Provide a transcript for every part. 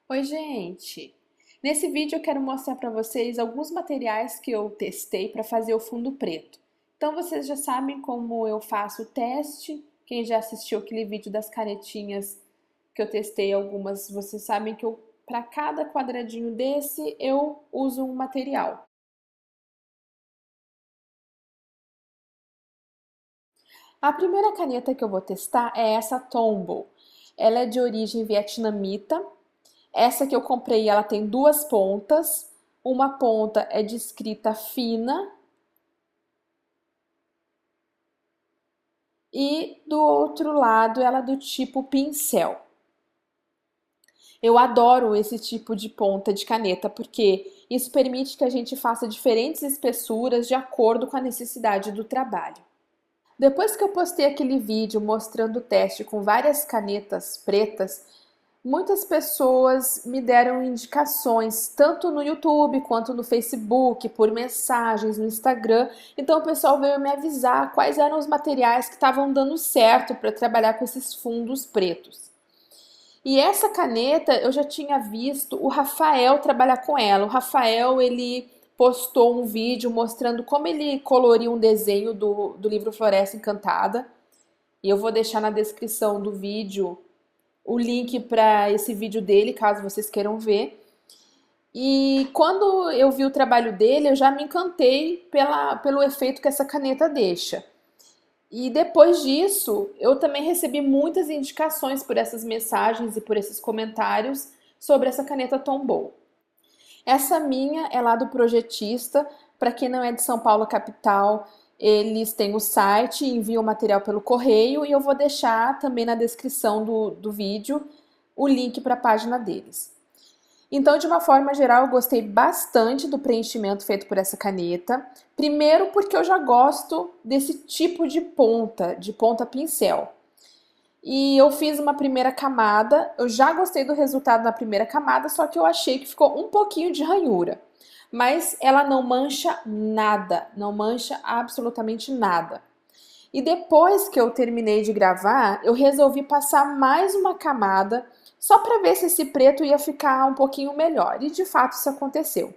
Oi, gente! Nesse vídeo eu quero mostrar para vocês alguns materiais que eu testei para fazer o fundo preto. Então vocês já sabem como eu faço o teste. Quem já assistiu aquele vídeo das canetinhas que eu testei algumas, vocês sabem que para cada quadradinho desse eu uso um material. A primeira caneta que eu vou testar é essa Tombow. Ela é de origem vietnamita. Essa que eu comprei, ela tem duas pontas. Uma ponta é de escrita fina e do outro lado ela é do tipo pincel. Eu adoro esse tipo de ponta de caneta porque isso permite que a gente faça diferentes espessuras de acordo com a necessidade do trabalho. Depois que eu postei aquele vídeo mostrando o teste com várias canetas pretas, muitas pessoas me deram indicações, tanto no YouTube quanto no Facebook, por mensagens, no Instagram. Então o pessoal veio me avisar quais eram os materiais que estavam dando certo para trabalhar com esses fundos pretos. E essa caneta eu já tinha visto o Rafael trabalhar com ela. O Rafael, ele postou um vídeo mostrando como ele coloria um desenho do livro Floresta Encantada. E eu vou deixar na descrição do vídeo o link para esse vídeo dele, caso vocês queiram ver. E quando eu vi o trabalho dele, eu já me encantei pelo efeito que essa caneta deixa. E depois disso, eu também recebi muitas indicações por essas mensagens e por esses comentários sobre essa caneta Tombow. Essa minha é lá do Projetista. Para quem não é de São Paulo capital, eles têm o site, enviam o material pelo correio e eu vou deixar também na descrição do vídeo o link para a página deles. Então, de uma forma geral, eu gostei bastante do preenchimento feito por essa caneta. Primeiro porque eu já gosto desse tipo de ponta pincel. E eu fiz uma primeira camada, eu já gostei do resultado na primeira camada, só que eu achei que ficou um pouquinho de ranhura. Mas ela não mancha nada, não mancha absolutamente nada. E depois que eu terminei de gravar, eu resolvi passar mais uma camada só para ver se esse preto ia ficar um pouquinho melhor. E de fato isso aconteceu.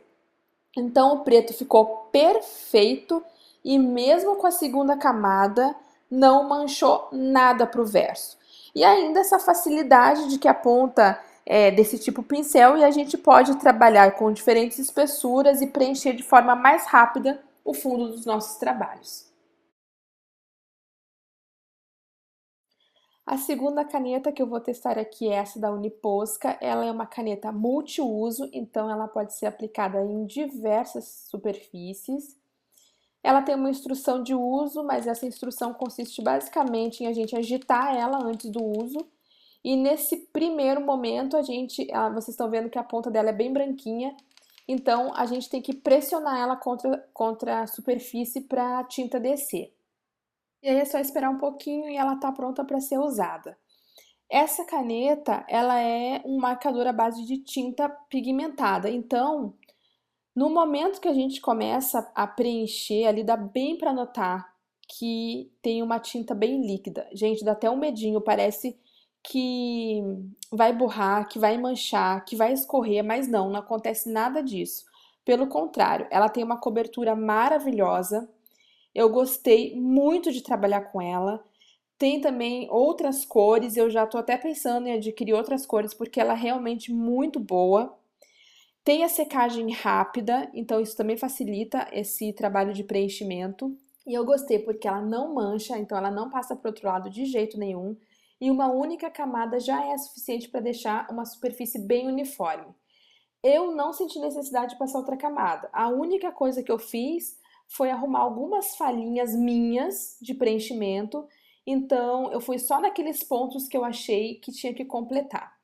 Então o preto ficou perfeito e mesmo com a segunda camada não manchou nada para o verso. E ainda essa facilidade de que a ponta é desse tipo pincel e a gente pode trabalhar com diferentes espessuras e preencher de forma mais rápida o fundo dos nossos trabalhos. A segunda caneta que eu vou testar aqui é essa da Uniposca. Ela é uma caneta multiuso, então ela pode ser aplicada em diversas superfícies. Ela tem uma instrução de uso, mas essa instrução consiste basicamente em a gente agitar ela antes do uso. E nesse primeiro momento, vocês estão vendo que a ponta dela é bem branquinha, então a gente tem que pressionar ela contra a superfície para a tinta descer. E aí é só esperar um pouquinho e ela está pronta para ser usada. Essa caneta, ela é um marcador à base de tinta pigmentada. Então, no momento que a gente começa a preencher, ali dá bem para notar que tem uma tinta bem líquida. Gente, dá até um medinho, parece que vai borrar, que vai manchar, que vai escorrer, mas não, não acontece nada disso. Pelo contrário, ela tem uma cobertura maravilhosa. Eu gostei muito de trabalhar com ela. Tem também outras cores, eu já tô até pensando em adquirir outras cores porque ela é realmente muito boa. Tem a secagem rápida, então isso também facilita esse trabalho de preenchimento. E eu gostei porque ela não mancha, então ela não passa para o outro lado de jeito nenhum. E uma única camada já é suficiente para deixar uma superfície bem uniforme. Eu não senti necessidade de passar outra camada. A única coisa que eu fiz foi arrumar algumas falhinhas minhas de preenchimento, então eu fui só naqueles pontos que eu achei que tinha que completar.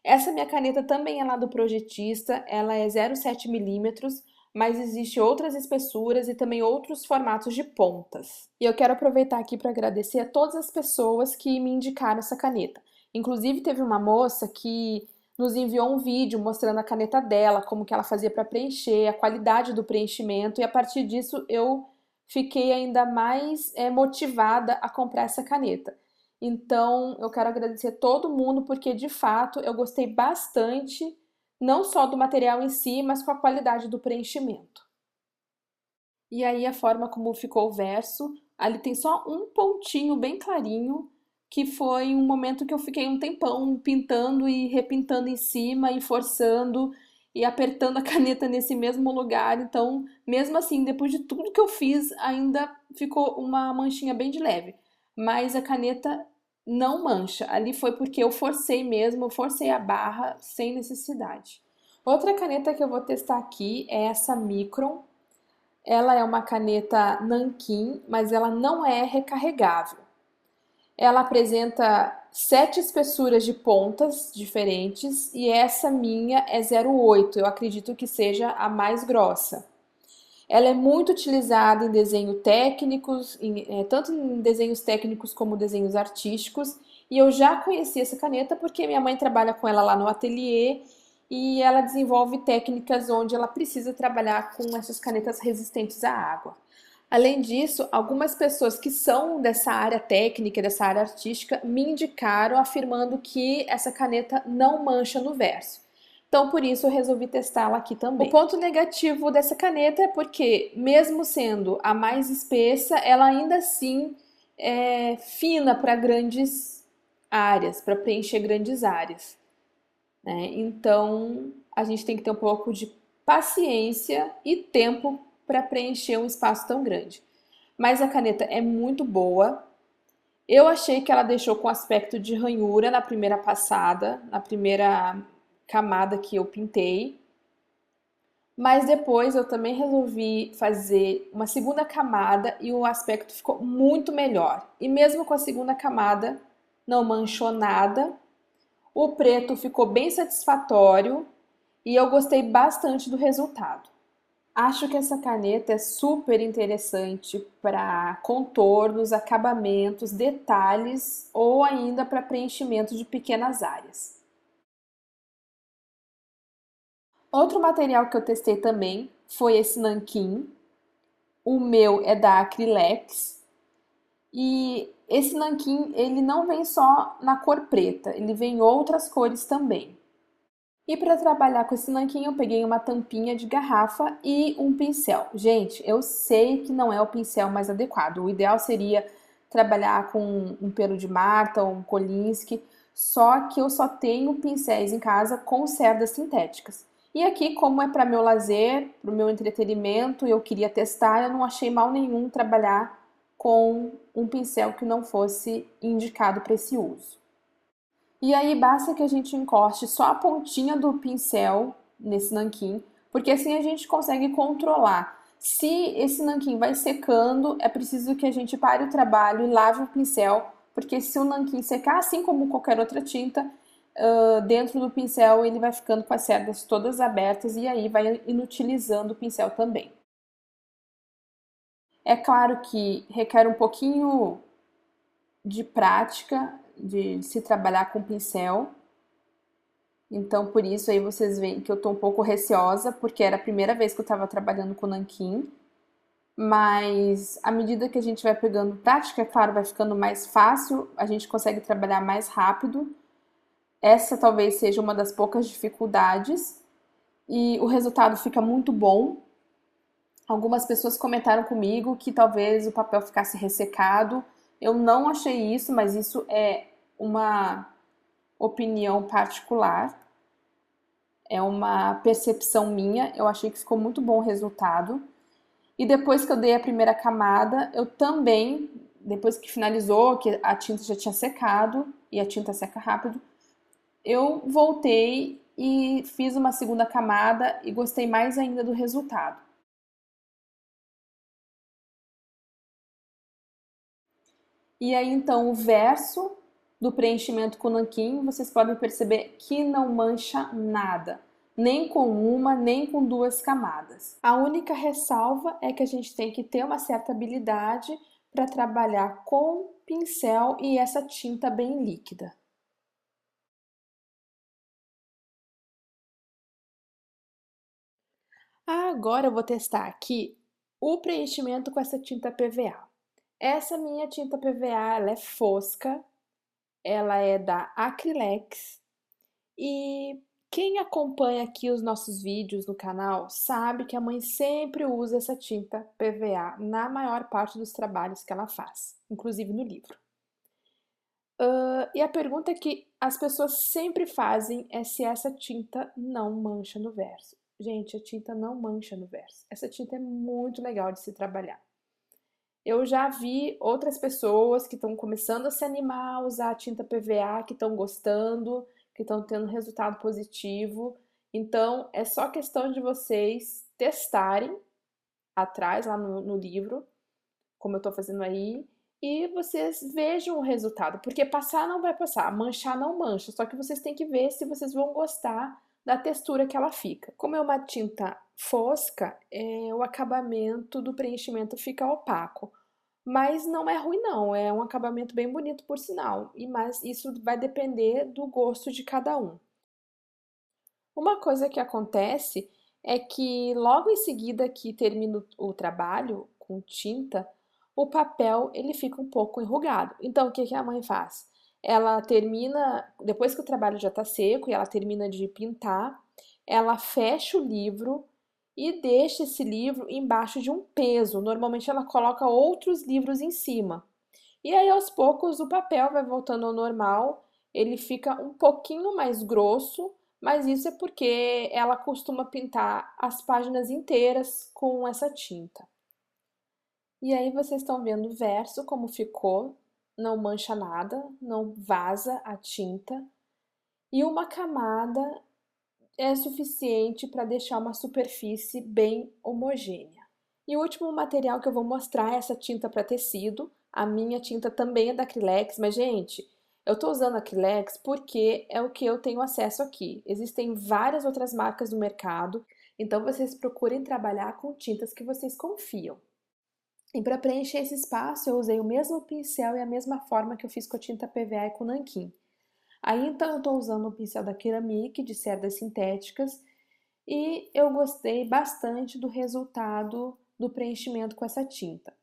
Essa minha caneta também é lá do Projetista, ela é 0,7 milímetros, mas existe outras espessuras e também outros formatos de pontas. E eu quero aproveitar aqui para agradecer a todas as pessoas que me indicaram essa caneta. Inclusive teve uma moça que nos enviou um vídeo mostrando a caneta dela, como que ela fazia para preencher, a qualidade do preenchimento, e a partir disso eu fiquei ainda mais motivada a comprar essa caneta. Então, eu quero agradecer a todo mundo porque de fato eu gostei bastante não só do material em si, mas com a qualidade do preenchimento. E aí a forma como ficou o verso, ali tem só um pontinho bem clarinho, que foi um momento que eu fiquei um tempão pintando e repintando em cima e forçando e apertando a caneta nesse mesmo lugar. Então, mesmo assim, depois de tudo que eu fiz, ainda ficou uma manchinha bem de leve. Mas a caneta não mancha. Ali foi porque eu forcei mesmo, eu forcei a barra sem necessidade. Outra caneta que eu vou testar aqui é essa Micron. Ela é uma caneta nanquim, mas ela não é recarregável. Ela apresenta 7 espessuras de pontas diferentes e essa minha é 0,8. Eu acredito que seja a mais grossa. Ela é muito utilizada em desenho técnicos, tanto em desenhos técnicos como desenhos artísticos. E eu já conheci essa caneta porque minha mãe trabalha com ela lá no ateliê e ela desenvolve técnicas onde ela precisa trabalhar com essas canetas resistentes à água. Além disso, algumas pessoas que são dessa área técnica, dessa área artística, me indicaram afirmando que essa caneta não mancha no verso. Então, por isso, eu resolvi testá-la aqui também. O ponto negativo dessa caneta é porque, mesmo sendo a mais espessa, ela ainda assim é fina para grandes áreas, para preencher grandes áreas, né? Então, a gente tem que ter um pouco de paciência e tempo para preencher um espaço tão grande. Mas a caneta é muito boa. Eu achei que ela deixou com aspecto de ranhura na primeira passada, na primeira camada que eu pintei. Mas depois eu também resolvi fazer uma segunda camada e o aspecto ficou muito melhor. E mesmo com a segunda camada, não manchou nada. O preto ficou bem satisfatório e eu gostei bastante do resultado. Acho que essa caneta é super interessante para contornos, acabamentos, detalhes ou ainda para preenchimento de pequenas áreas. Outro material que eu testei também foi esse nanquim. O meu é da Acrylex e esse nanquim ele não vem só na cor preta, ele vem em outras cores também. E para trabalhar com esse nanquim eu peguei uma tampinha de garrafa e um pincel. Gente, eu sei que não é o pincel mais adequado. O ideal seria trabalhar com um pelo de Marta ou um Kolinsky, só que eu só tenho pincéis em casa com cerdas sintéticas. E aqui, como é para meu lazer, para o meu entretenimento, eu queria testar, eu não achei mal nenhum trabalhar com um pincel que não fosse indicado para esse uso. E aí basta que a gente encoste só a pontinha do pincel nesse nanquim, porque assim a gente consegue controlar. Se esse nanquim vai secando, é preciso que a gente pare o trabalho e lave o pincel, porque se o nanquim secar, assim como qualquer outra tinta, dentro do pincel ele vai ficando com as cerdas todas abertas e aí vai inutilizando o pincel também. É claro que requer um pouquinho de prática, de se trabalhar com pincel. Então, por isso aí vocês veem que eu tô um pouco receosa, porque era a primeira vez que eu tava trabalhando com nanquim. Mas à medida que a gente vai pegando prática, é claro, vai ficando mais fácil, a gente consegue trabalhar mais rápido. Essa talvez seja uma das poucas dificuldades e o resultado fica muito bom. Algumas pessoas comentaram comigo que talvez o papel ficasse ressecado. Eu não achei isso, mas isso é uma opinião particular. É uma percepção minha, eu achei que ficou muito bom o resultado. E depois que eu dei a primeira camada, eu também, depois que finalizou, que a tinta já tinha secado, e a tinta seca rápido, eu voltei e fiz uma segunda camada e gostei mais ainda do resultado. E aí então o verso do preenchimento com nanquim, vocês podem perceber que não mancha nada, nem com uma, nem com duas camadas. A única ressalva é que a gente tem que ter uma certa habilidade para trabalhar com pincel e essa tinta bem líquida. Agora eu vou testar aqui o preenchimento com essa tinta PVA. Essa minha tinta PVA, ela é fosca, ela é da Acrylex e Quem acompanha aqui os nossos vídeos no canal sabe que a mãe sempre usa essa tinta PVA na maior parte dos trabalhos que ela faz, inclusive no livro. E a pergunta que as pessoas sempre fazem é se essa tinta não mancha no verso. Gente, a tinta não mancha no verso. Essa tinta é muito legal de se trabalhar. Eu já vi outras pessoas que estão começando a se animar a usar a tinta PVA, que estão gostando, que estão tendo resultado positivo. Então, é só questão de vocês testarem atrás, lá no livro, como eu estou fazendo aí, e vocês vejam o resultado, porque passar não vai passar, manchar não mancha, só que vocês têm que ver se vocês vão gostar da textura que ela fica. Como é uma tinta fosca, o acabamento do preenchimento fica opaco, mas não é ruim não, é um acabamento bem bonito por sinal, mas isso vai depender do gosto de cada um. Uma coisa que acontece é que logo em seguida que termina o trabalho com tinta, o papel ele fica um pouco enrugado. Então o que que a mãe faz? Ela termina, depois que o trabalho já está seco e ela termina de pintar, ela fecha o livro e deixa esse livro embaixo de um peso. Normalmente ela coloca outros livros em cima. E aí aos poucos o papel vai voltando ao normal, ele fica um pouquinho mais grosso, mas isso é porque ela costuma pintar as páginas inteiras com essa tinta. E aí vocês estão vendo o verso como ficou, não mancha nada, não vaza a tinta, e uma camada é suficiente para deixar uma superfície bem homogênea. E o último material que eu vou mostrar é essa tinta para tecido. A minha tinta também é da Acrylex, mas gente, eu estou usando a Acrylex porque é o que eu tenho acesso aqui. Existem várias outras marcas no mercado, então vocês procurem trabalhar com tintas que vocês confiam. E para preencher esse espaço, eu usei o mesmo pincel e a mesma forma que eu fiz com a tinta PVA e com o nanquim. Aí então eu estou usando o pincel da Keramic de cerdas sintéticas e eu gostei bastante do resultado do preenchimento com essa tinta.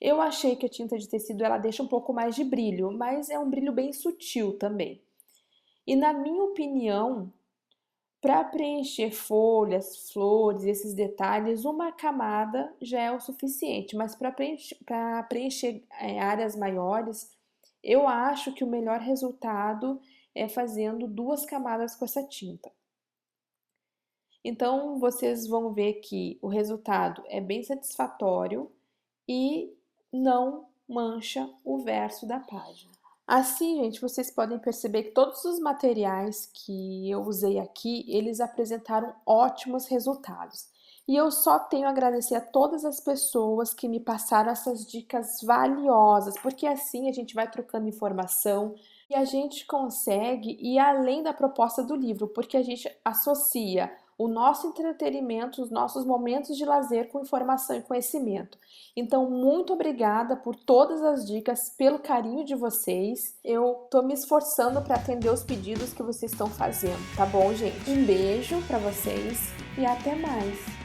Eu achei que a tinta de tecido ela deixa um pouco mais de brilho, mas é um brilho bem sutil também. E na minha opinião, para preencher folhas, flores, esses detalhes, uma camada já é o suficiente, mas para preencher áreas maiores, eu acho que o melhor resultado é fazendo 2 camadas com essa tinta. Então, vocês vão ver que o resultado é bem satisfatório e não mancha o verso da página. Assim, gente, vocês podem perceber que todos os materiais que eu usei aqui, eles apresentaram ótimos resultados. E eu só tenho a agradecer a todas as pessoas que me passaram essas dicas valiosas, porque assim a gente vai trocando informação e a gente consegue ir além da proposta do livro, porque a gente associa o nosso entretenimento, os nossos momentos de lazer com informação e conhecimento. Então, muito obrigada por todas as dicas, pelo carinho de vocês. Eu tô me esforçando para atender os pedidos que vocês estão fazendo, tá bom, gente? Um beijo para vocês e até mais!